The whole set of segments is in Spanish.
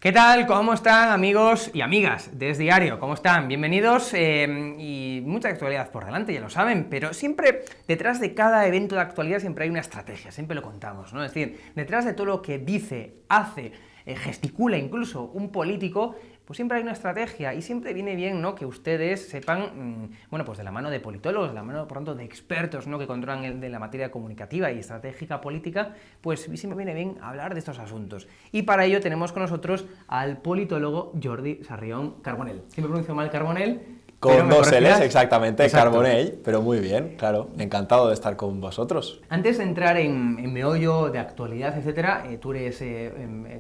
¿Qué tal? ¿Cómo están, amigos y amigas de Es Diario? ¿Cómo están? Bienvenidos y mucha actualidad por delante, ya lo saben, pero siempre detrás de cada evento de actualidad siempre hay una estrategia, siempre lo contamos, ¿no? Es decir, detrás de todo lo que dice, hace, gesticula incluso un político, pues siempre hay una estrategia y siempre viene bien, ¿no?, que ustedes sepan, bueno, pues de la mano de politólogos, de la mano, por tanto, de expertos, ¿no?, que controlan de la materia comunicativa y estratégica política, pues siempre viene bien hablar de estos asuntos. Y para ello tenemos con nosotros al politólogo Jordi Sarrión Carbonell. Siempre pronuncio mal Carbonell. Con dos L's, exactamente, exacto. Carbonell, pero muy bien, claro, encantado de estar con vosotros. Antes de entrar en meollo de actualidad, etcétera, tú eres,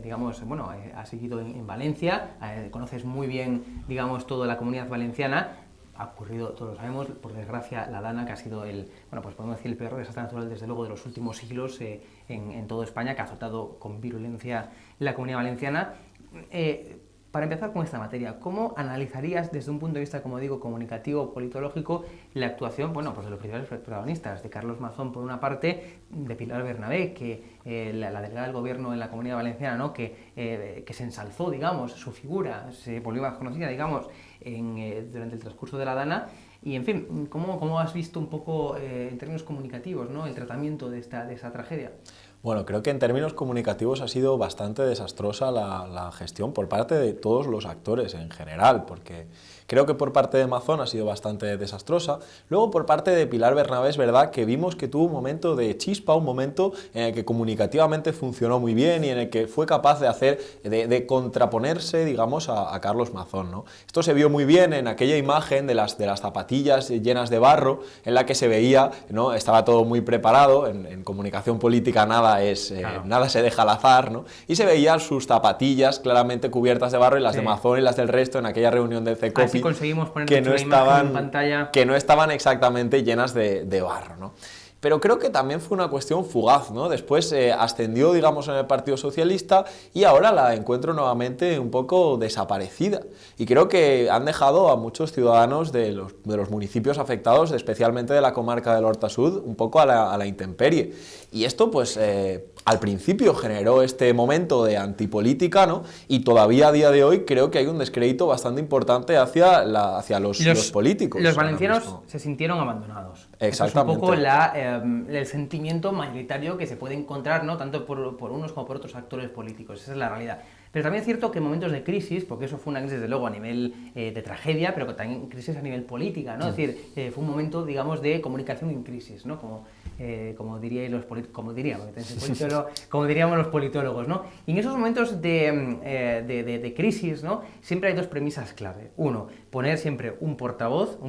digamos, bueno, has seguido en Valencia, conoces muy bien, digamos, toda la comunidad valenciana. Ha ocurrido, todos lo sabemos, por desgracia, la Dana, que ha sido el, bueno, pues podemos decir el peor desastre natural, desde luego, de los últimos siglos en toda España, que ha azotado con virulencia la comunidad valenciana. Para empezar con esta materia, ¿cómo analizarías desde un punto de vista, como digo, comunicativo, politológico, la actuación, bueno, pues de los principales protagonistas, de Carlos Mazón por una parte, de Pilar Bernabé, que la delegada del gobierno en la comunidad valenciana, ¿no?, que se ensalzó, digamos, su figura, se volvió más conocida, digamos, durante el transcurso de la Dana? Y, en fin, ¿cómo has visto un poco, en términos comunicativos, ¿no?, el tratamiento de esa tragedia? Bueno, creo que en términos comunicativos ha sido bastante desastrosa la gestión por parte de todos los actores en general, porque creo que por parte de Mazón ha sido bastante desastrosa. Luego, por parte de Pilar Bernabé, es verdad que vimos que tuvo un momento de chispa, un momento en el que comunicativamente funcionó muy bien y en el que fue capaz de contraponerse, digamos, a Carlos Mazón, ¿no? Esto se vio muy bien en aquella imagen de las zapatillas llenas de barro, en la que se veía, ¿no?, estaba todo muy preparado, en comunicación política nada se deja al azar, ¿no? Y se veían sus zapatillas claramente cubiertas de barro y las de Mazón y las del resto en aquella reunión del CECOPI. Así conseguimos poner una imagen en pantalla. Que no estaban exactamente llenas de barro, ¿no? Pero creo que también fue una cuestión fugaz, ¿no? Después ascendió, digamos, en el Partido Socialista y ahora la encuentro nuevamente un poco desaparecida. Y creo que han dejado a muchos ciudadanos de los municipios afectados, especialmente de la comarca del Horta Sud, un poco a la intemperie. Y esto, pues, al principio generó este momento de antipolítica, ¿no? Y todavía a día de hoy creo que hay un descrédito bastante importante hacia los políticos. Los valencianos se sintieron abandonados. Exactamente. Es un poco el sentimiento mayoritario que se puede encontrar, ¿no?, tanto por unos como por otros actores políticos. Esa es la realidad. Pero también es cierto que en momentos de crisis, porque eso fue una crisis, desde luego, a nivel de tragedia, pero también crisis a nivel política, ¿no? Es decir, fue un momento, digamos, de comunicación en crisis, ¿no? Como diríamos los politólogos, ¿no? Y en esos momentos de crisis, ¿no?, siempre hay dos premisas clave. Uno, poner siempre un portavoz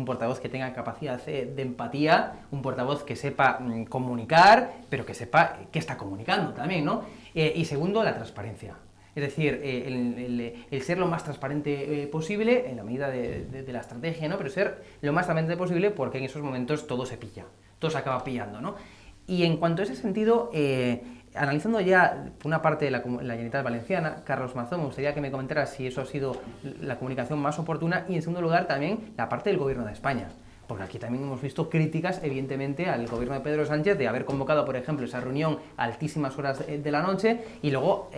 que tenga capacidad de empatía, un portavoz que sepa comunicar, pero que sepa qué está comunicando también, ¿no? Y segundo, la transparencia. Es decir, el ser lo más transparente posible, en la medida de la estrategia, ¿no?, pero ser lo más transparente posible, porque en esos momentos todo se pilla, todo se acaba pillando, ¿no? Y en cuanto a ese sentido, analizando ya una parte de la Generalitat Valenciana, Carlos Mazón, me gustaría que me comentaras si eso ha sido la comunicación más oportuna, y en segundo lugar también la parte del Gobierno de España. Porque aquí también hemos visto críticas, evidentemente, al gobierno de Pedro Sánchez de haber convocado, por ejemplo, esa reunión a altísimas horas de la noche y luego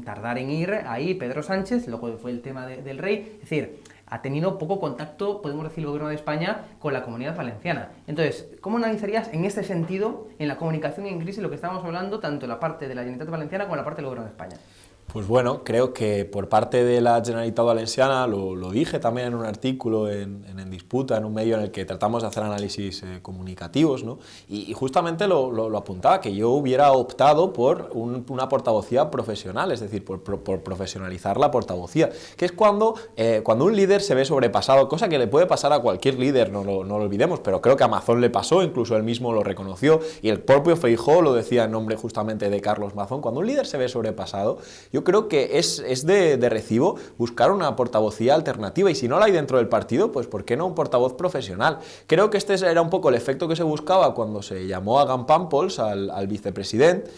tardar en ir ahí Pedro Sánchez, luego fue el tema del rey. Es decir, ha tenido poco contacto, podemos decir, el gobierno de España con la comunidad valenciana. Entonces, ¿cómo analizarías en este sentido, en la comunicación en crisis, lo que estábamos hablando, tanto la parte de la Generalitat Valenciana como la parte del gobierno de España? Pues bueno, creo que por parte de la Generalitat Valenciana, lo dije también en un artículo en Disputa, en un medio en el que tratamos de hacer análisis comunicativos, ¿no? Y justamente lo apuntaba, que yo hubiera optado por una portavocía profesional, es decir, por profesionalizar la portavocía, que es cuando un líder se ve sobrepasado, cosa que le puede pasar a cualquier líder, no lo olvidemos, pero creo que a Mazón le pasó, incluso él mismo lo reconoció, y el propio Feijóo lo decía en nombre justamente de Carlos Mazón. Cuando un líder se ve sobrepasado, yo creo que es de recibo buscar una portavocía alternativa, y si no la hay dentro del partido, pues ¿por qué no un portavoz profesional? Creo que este era un poco el efecto que se buscaba cuando se llamó a Gan Pampols, al vicepresidente,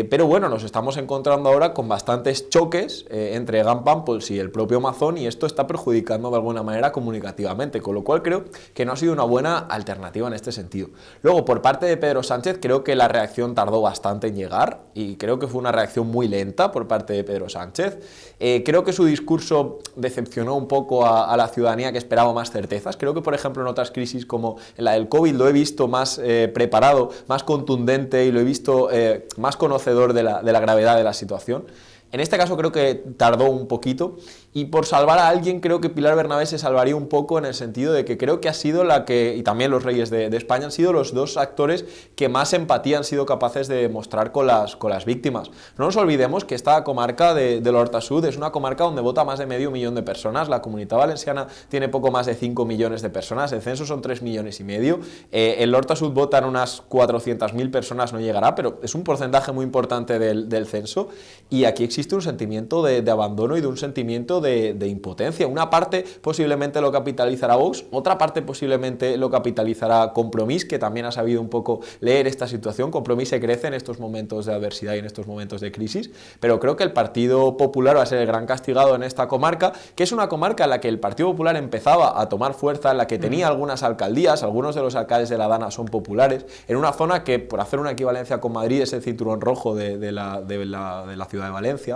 pero bueno, nos estamos encontrando ahora con bastantes choques entre Gan Pampols y el propio Mazón, y esto está perjudicando de alguna manera comunicativamente, con lo cual creo que no ha sido una buena alternativa en este sentido. Luego, por parte de Pedro Sánchez, creo que la reacción tardó bastante en llegar, y creo que fue una reacción muy lenta por parte parte de Pedro Sánchez. Creo que su discurso decepcionó un poco a la ciudadanía, que esperaba más certezas. Creo que, por ejemplo, en otras crisis como en la del COVID lo he visto más preparado, más contundente, y lo he visto más conocedor de la gravedad de la situación. En este caso creo que tardó un poquito, y por salvar a alguien creo que Pilar Bernabé se salvaría un poco, en el sentido de que creo que ha sido la que, y también los Reyes de España, han sido los dos actores que más empatía han sido capaces de mostrar con las víctimas. No nos olvidemos que esta comarca del Horta Sud es una comarca donde vota más de 500.000 de personas, la Comunitat Valenciana tiene poco más de 5 millones de personas, el censo son 3,5 millones, el Horta Sud votan unas 400.000 personas, no llegará, pero es un porcentaje muy importante del censo, y aquí existe un sentimiento de abandono y de un sentimiento de impotencia. Una parte posiblemente lo capitalizará Vox, otra parte posiblemente lo capitalizará Compromís, que también ha sabido un poco leer esta situación. Compromís se crece en estos momentos de adversidad y en estos momentos de crisis, pero creo que el Partido Popular va a ser el gran castigado en esta comarca, que es una comarca en la que el Partido Popular empezaba a tomar fuerza, en la que tenía algunas alcaldías, algunos de los alcaldes de la Dana son populares, en una zona que, por hacer una equivalencia con Madrid, es el cinturón rojo de la ciudad de Valencia.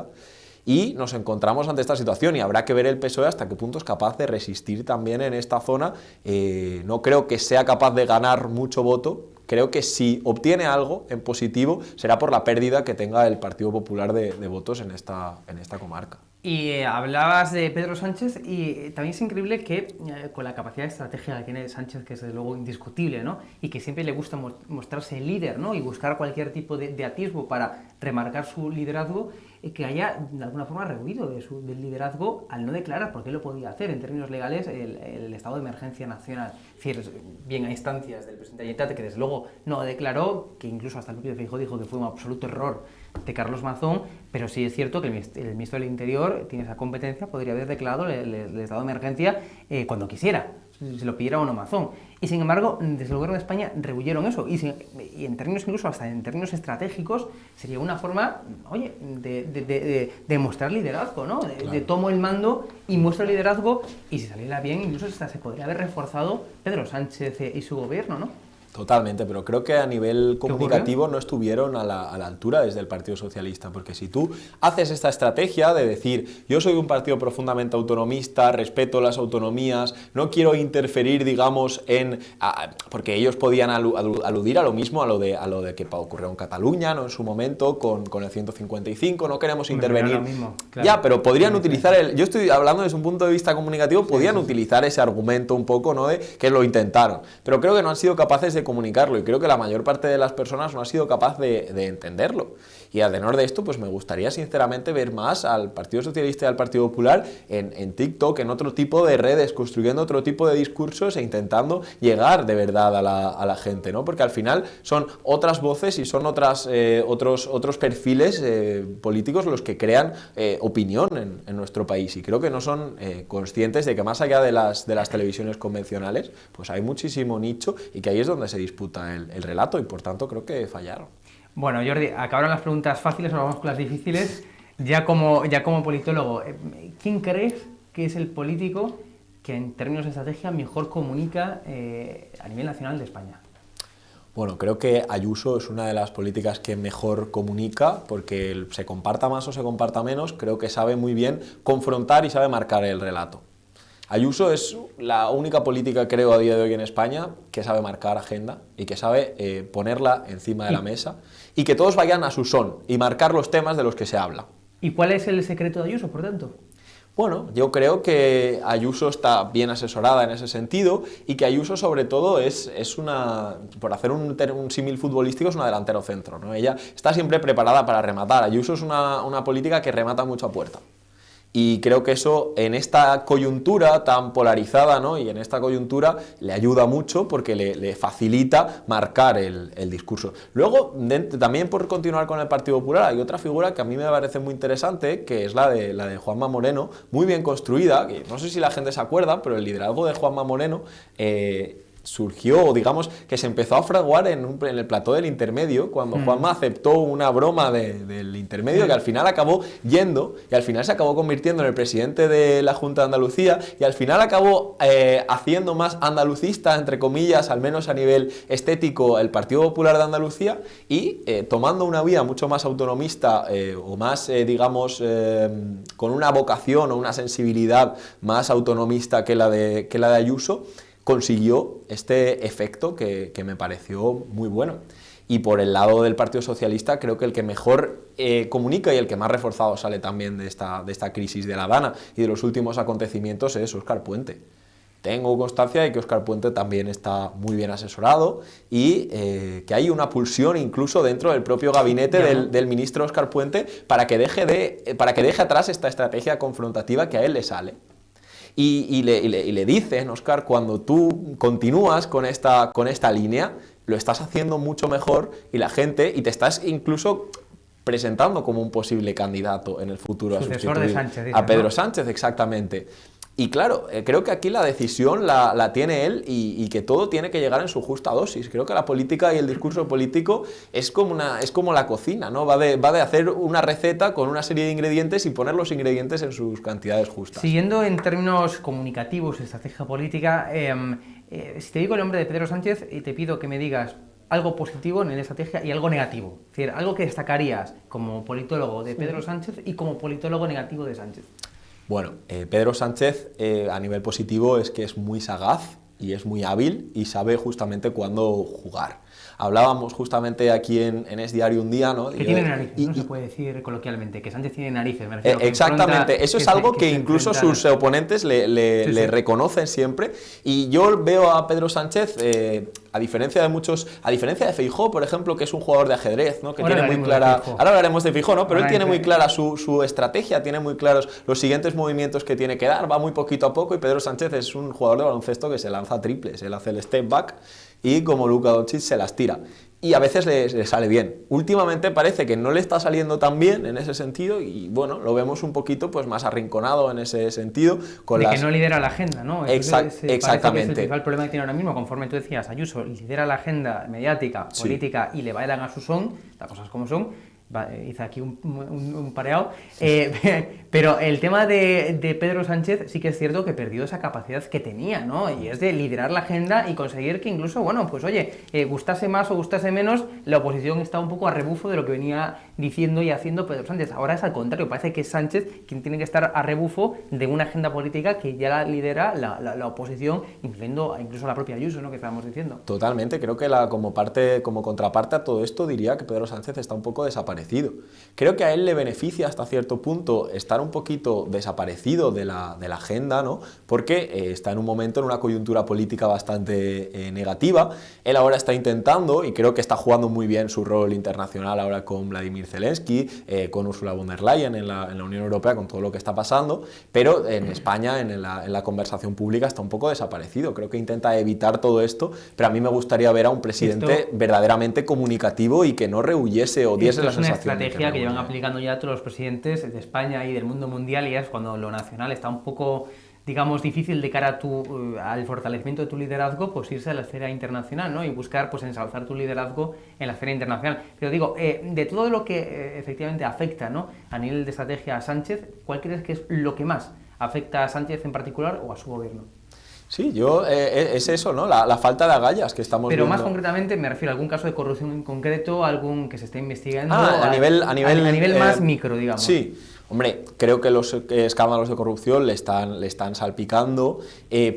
Y nos encontramos ante esta situación, y habrá que ver el PSOE hasta qué punto es capaz de resistir también en esta zona. No creo que sea capaz de ganar mucho voto. Creo que si obtiene algo en positivo será por la pérdida que tenga el Partido Popular de votos en esta comarca. Y hablabas de Pedro Sánchez, y también es increíble que con la capacidad de estrategia que tiene Sánchez, que es desde luego indiscutible, ¿no? Y que siempre le gusta mostrarse líder, ¿no? Y buscar cualquier tipo de atisbo para remarcar su liderazgo, que haya de alguna forma rehuido del liderazgo al no declarar, porque él lo podía hacer en términos legales, el estado de emergencia nacional. Es decir, bien a instancias del presidente de la Generalitat, que desde luego no declaró, que incluso hasta el propio Feijóo dijo que fue un absoluto error de Carlos Mazón, pero sí es cierto que el ministro del Interior tiene esa competencia, podría haber declarado el estado de emergencia cuando quisiera, si lo pidiera o no Mazón. Y sin embargo, desde el gobierno de España rehuyeron eso, y en términos, incluso hasta en términos estratégicos, sería una forma, oye, de mostrar liderazgo, ¿no? De tomo el mando y muestro liderazgo, y si saliera bien, incluso hasta se podría haber reforzado Pedro Sánchez y su gobierno, ¿no? Totalmente, pero creo que a nivel comunicativo no estuvieron a la altura desde el Partido Socialista, porque si tú haces esta estrategia de decir, yo soy un partido profundamente autonomista, respeto las autonomías, no quiero interferir, digamos, porque ellos podían aludir a lo mismo, a lo de que ocurrió en Cataluña, ¿no? En su momento, con el 155, no queremos intervenir. Mismo, claro. Ya, pero podrían utilizar yo estoy hablando desde un punto de vista comunicativo, podían utilizar ese argumento un poco, ¿no? De que lo intentaron, pero creo que no han sido capaces de comunicarlo, y creo que la mayor parte de las personas no ha sido capaz de entenderlo. Y a tenor de esto, pues me gustaría sinceramente ver más al Partido Socialista y al Partido Popular en TikTok, en otro tipo de redes, construyendo otro tipo de discursos e intentando llegar de verdad a la gente, ¿no? Porque al final son otras voces y son otros perfiles políticos los que crean opinión en nuestro país, y creo que no son conscientes de que más allá de las televisiones convencionales, pues hay muchísimo nicho, y que ahí es donde se disputa el relato, y por tanto creo que fallaron. Bueno, Jordi, acabaron las preguntas fáciles, ahora vamos con las difíciles. Ya como politólogo, ¿quién crees que es el político que en términos de estrategia mejor comunica a nivel nacional de España? Bueno, creo que Ayuso es una de las políticas que mejor comunica, porque se comparta más o se comparta menos, creo que sabe muy bien confrontar y sabe marcar el relato. Ayuso es la única política, creo, a día de hoy en España que sabe marcar agenda y que sabe ponerla encima de la mesa, y que todos vayan a su son y marcar los temas de los que se habla. ¿Y cuál es el secreto de Ayuso, por tanto? Bueno, yo creo que Ayuso está bien asesorada en ese sentido, y que Ayuso sobre todo es una, por hacer un símil futbolístico, es una delantero centro, ¿no? Ella está siempre preparada para rematar. Ayuso es una política que remata mucho a puerta. Y creo que eso, en esta coyuntura tan polarizada, ¿no? Y en esta coyuntura le ayuda mucho, porque le facilita marcar el discurso. Luego, también por continuar con el Partido Popular, hay otra figura que a mí me parece muy interesante, que es la de Juanma Moreno, muy bien construida, que no sé si la gente se acuerda, pero el liderazgo de Juanma Moreno surgió, o digamos que se empezó a fraguar en el plató del intermedio, cuando Juanma aceptó una broma del intermedio, que al final acabó yendo, y al final se acabó convirtiendo en el presidente de la Junta de Andalucía, y al final acabó haciendo más andalucista, entre comillas, al menos a nivel estético, el Partido Popular de Andalucía, y tomando una vía mucho más autonomista, o más, digamos, con una vocación o una sensibilidad más autonomista que la de Ayuso, consiguió este efecto que me pareció muy bueno. Y por el lado del Partido Socialista, creo que el que mejor comunica y el que más reforzado sale también de esta crisis de La Habana y de los últimos acontecimientos es Óscar Puente. Tengo constancia de que Óscar Puente también está muy bien asesorado y que hay una pulsión incluso dentro del propio gabinete del ministro Óscar Puente para que deje atrás esta estrategia confrontativa que a él le sale. Y le dicen, Óscar, cuando tú continúas con esta línea, lo estás haciendo mucho mejor y te estás incluso presentando como un posible candidato en el futuro a sustituir a Pedro Sánchez, exactamente. Y claro, creo que aquí la decisión la tiene él y que todo tiene que llegar en su justa dosis. Creo que la política y el discurso político es como la cocina, ¿no? Va de hacer una receta con una serie de ingredientes y poner los ingredientes en sus cantidades justas. Siguiendo en términos comunicativos, estrategia política, si te digo el nombre de Pedro Sánchez y te pido que me digas algo positivo en la estrategia y algo negativo, es decir, algo que destacarías como politólogo de Pedro Sánchez y como politólogo negativo de Sánchez. Bueno, Pedro Sánchez a nivel positivo es que es muy sagaz y es muy hábil y sabe justamente cuándo jugar. Hablábamos justamente aquí en Es Diario un día, ¿no? Que tiene narices, no se puede decir coloquialmente, que Sánchez tiene narices. Me refiero, exactamente, eso es algo que incluso sus oponentes le reconocen siempre. Y yo veo a Pedro Sánchez, a diferencia de Feijóo, por ejemplo, que es un jugador de ajedrez, ¿no? Que tiene muy clara. Ahora hablaremos de Feijóo, ¿no? Pero él tiene muy clara su estrategia, tiene muy claros los siguientes movimientos que tiene que dar, va muy poquito a poco, y Pedro Sánchez es un jugador de baloncesto que se lanza triples, él hace el step back y como Luka Doncic se las tira. Y a veces le sale bien. Últimamente parece que no le está saliendo tan bien en ese sentido y bueno, lo vemos un poquito pues más arrinconado en ese sentido. Que no lidera la agenda, ¿no? Exactamente. Que es el principal problema que tiene ahora mismo, conforme tú decías, Ayuso lidera la agenda mediática, política y le bailan a su son, las cosas como son. Hice aquí un pareado, pero el tema de Pedro Sánchez sí que es cierto que perdió esa capacidad que tenía, ¿no? Y es de liderar la agenda y conseguir que incluso, bueno, pues oye, gustase más o gustase menos, la oposición está un poco a rebufo de lo que venía diciendo y haciendo Pedro Sánchez. Ahora es al contrario, parece que es Sánchez quien tiene que estar a rebufo de una agenda política que ya la lidera la oposición, incluyendo incluso la propia Ayuso, ¿no? Que estábamos diciendo. Totalmente, creo que como contraparte a todo esto diría que Pedro Sánchez está un poco desaparecido. Creo que a él le beneficia hasta cierto punto estar un poquito desaparecido de la agenda, ¿no? Porque está en un momento, en una coyuntura política bastante negativa. Él ahora está intentando, y creo que está jugando muy bien su rol internacional ahora con Vladimir Zelensky, con Ursula von der Leyen en la Unión Europea, con todo lo que está pasando, pero en España, en la conversación pública, está un poco desaparecido. Creo que intenta evitar todo esto, pero a mí me gustaría ver a un presidente verdaderamente comunicativo y que no rehuyese o diese la sensación. Es una estrategia que llevan aplicando ya todos los presidentes de España y del mundo mundial, y es cuando lo nacional está un poco, digamos, difícil de cara al fortalecimiento de tu liderazgo, pues irse a la esfera internacional, ¿no? Y buscar, pues, ensalzar tu liderazgo en la esfera internacional. Pero digo, de todo lo que efectivamente afecta, ¿no?, a nivel de estrategia a Sánchez, ¿cuál crees que es lo que más afecta a Sánchez en particular o a su gobierno? Sí, es eso, ¿no? La falta de agallas que estamos viendo. Pero más concretamente me refiero a algún caso de corrupción en concreto, algún que se esté investigando. A nivel más micro, digamos. Sí. Hombre, creo que los escándalos de corrupción le están salpicando,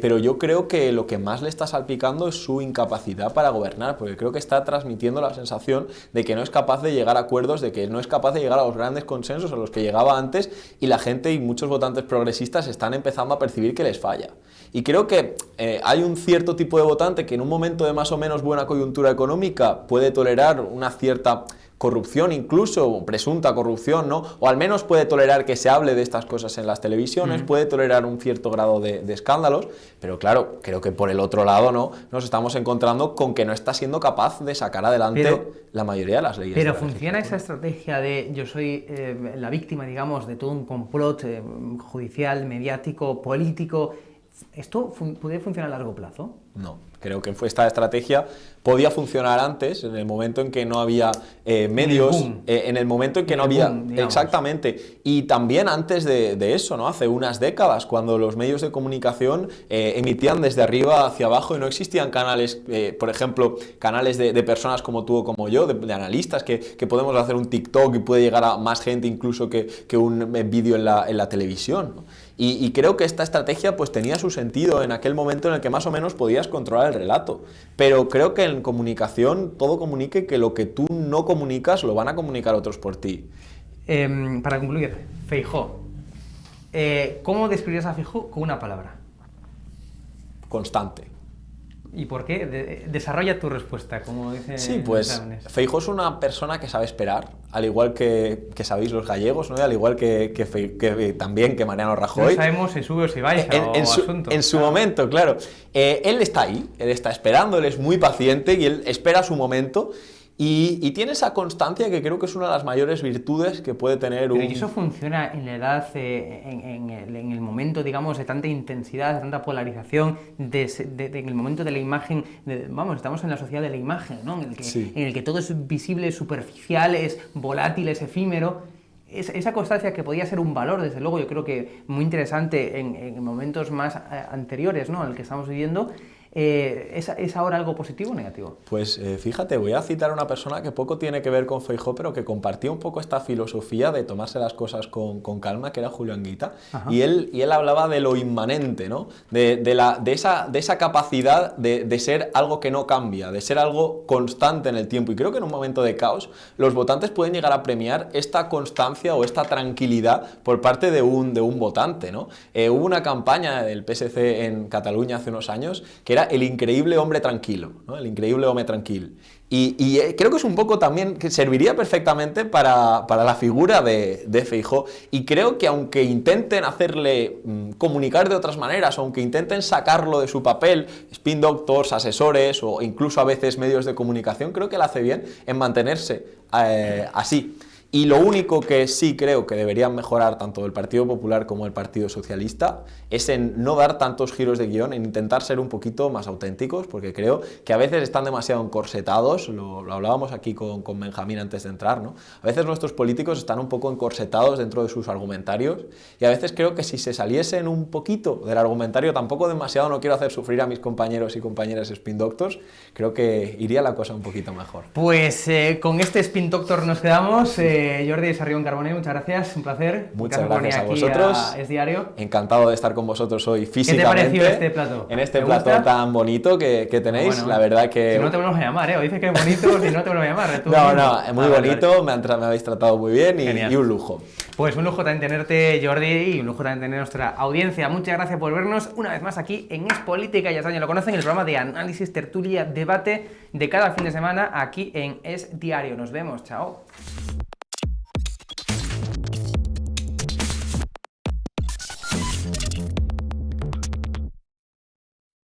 pero yo creo que lo que más le está salpicando es su incapacidad para gobernar, porque creo que está transmitiendo la sensación de que no es capaz de llegar a acuerdos, de que no es capaz de llegar a los grandes consensos a los que llegaba antes, y la gente y muchos votantes progresistas están empezando a percibir que les falla. Y creo que hay un cierto tipo de votante que en un momento de más o menos buena coyuntura económica puede tolerar una cierta corrupción, incluso presunta corrupción, ¿no? O al menos puede tolerar que se hable de estas cosas en las televisiones, puede tolerar un cierto grado de escándalos, pero claro, creo que por el otro lado, ¿no?, nos estamos encontrando con que no está siendo capaz de sacar adelante la mayoría de las leyes. Pero funciona esa estrategia de yo soy la víctima, digamos, de todo un complot judicial, mediático, político. ¿Esto puede funcionar a largo plazo? No. Creo que esta estrategia podía funcionar antes, en el momento en que no había medios, en el momento en que no había... Boom, exactamente. Y también antes de eso, ¿no? Hace unas décadas, cuando los medios de comunicación emitían desde arriba hacia abajo y no existían canales, por ejemplo, canales de personas como tú o como yo, de analistas, que podemos hacer un TikTok y puede llegar a más gente incluso que un vídeo en la televisión, ¿no? Y creo que esta estrategia pues tenía su sentido en aquel momento en el que más o menos podías controlar el relato. Pero creo que en comunicación todo comunique que lo que tú no comunicas lo van a comunicar otros por ti. Para concluir, Feijóo. ¿Cómo describirías a Feijóo con una palabra? Constante. ¿Y por qué? Desarrolla tu respuesta, como dice. Sí, pues Feijóo es una persona que sabe esperar, al igual que sabéis los gallegos, ¿no? Y al igual que también que Mariano Rajoy. No sabemos si sube o si baja en su momento, claro. Él está ahí, él está esperando, él es muy paciente y él espera su momento. Y tiene esa constancia que creo que es una de las mayores virtudes que puede tener un... Pero ¿y eso funciona en la edad, en el momento, digamos, de tanta intensidad, de tanta polarización, en el momento de la imagen, vamos, estamos en la sociedad de la imagen, ¿no? En el que todo es visible, superficial, es volátil, es efímero. Esa constancia que podía ser un valor, desde luego, yo creo que muy interesante en momentos más anteriores, ¿no?, al que estamos viviendo. ¿Es ahora algo positivo o negativo? Pues fíjate, voy a citar a una persona que poco tiene que ver con Feijóo, pero que compartía un poco esta filosofía de tomarse las cosas con calma, que era Julio Anguita. Y él hablaba de lo inmanente, ¿no? De esa capacidad de ser algo que no cambia, de ser algo constante en el tiempo. Y creo que en un momento de caos los votantes pueden llegar a premiar esta constancia o esta tranquilidad por parte de un votante, ¿no? Hubo una campaña del PSC en Cataluña hace unos años que era el increíble hombre tranquilo, ¿no? El increíble hombre tranquilo. Y creo que es un poco también que serviría perfectamente para la figura de Feijóo. Y creo que aunque intenten hacerle comunicar de otras maneras, aunque intenten sacarlo de su papel, spin doctors, asesores o incluso a veces medios de comunicación, creo que lo hace bien en mantenerse así. Y lo único que sí creo que deberían mejorar tanto el Partido Popular como el Partido Socialista es en no dar tantos giros de guión, en intentar ser un poquito más auténticos, porque creo que a veces están demasiado encorsetados, lo hablábamos aquí con Benjamín antes de entrar, ¿no? A veces nuestros políticos están un poco encorsetados dentro de sus argumentarios y a veces creo que si se saliesen un poquito del argumentario, tampoco demasiado, no quiero hacer sufrir a mis compañeros y compañeras spin doctors, creo que iría la cosa un poquito mejor. Pues con este spin doctor nos quedamos. Jordi Sarrión Carbonell, muchas gracias, un placer. Muchas gracias a vosotros. Es Diario. Encantado de estar con vosotros hoy físicamente. ¿Qué te pareció este plato? En este plato tan bonito que tenéis, bueno, la verdad que... Si no te volvemos a llamar, o dices que es bonito, si no te volvemos a llamar. No, es muy bonito, me habéis tratado muy bien y un lujo. Pues un lujo también tenerte, Jordi, y un lujo también tener nuestra audiencia. Muchas gracias por vernos una vez más aquí en Es Política, ya saben, lo conocen, el programa de análisis, tertulia, debate de cada fin de semana aquí en Es Diario. Nos vemos, chao.